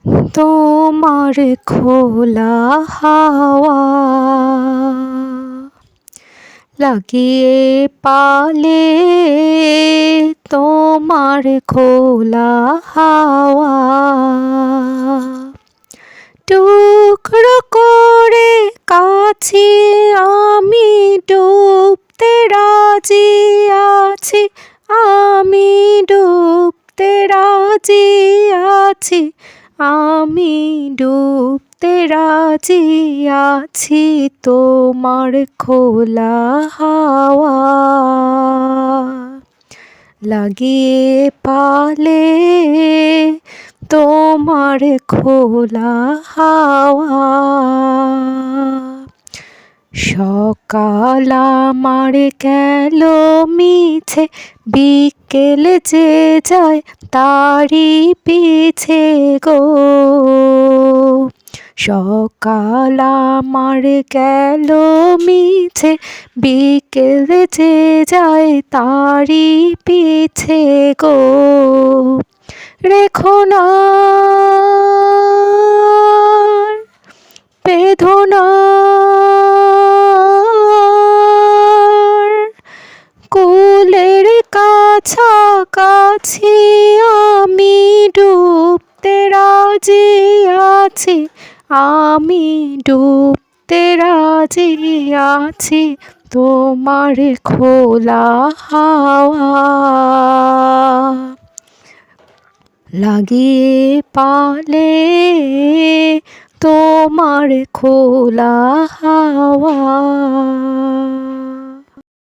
তোমার খোলা হাওয়া লাগিয়ে পালে, তোমার খোলা হাওয়া টুকরো করে কাছে আমি ডুবতে রাজি আছি, আমি ডুবতে রাজি আছি, আমি ডুবতে রাজি আছি তোমার খোলা হাওয়া লাগিয়ে পালে, তোমার খোলা হাওয়া। সকাল আমার গেল মিছে, বিকেল যে যায় তারি পিছে গো। সকাল আমার গেল মিছে, বিকেল যে যায় তারি পিছে গো। রেখো না বেদনার কুলের কাছাকাছি, আমি ডুবতে রাজি আছি, আমি ডুবতে রাজি আছি তোমার খোলা হাওয়া লাগিয়ে পালে, তোমার খোলা হাওয়া।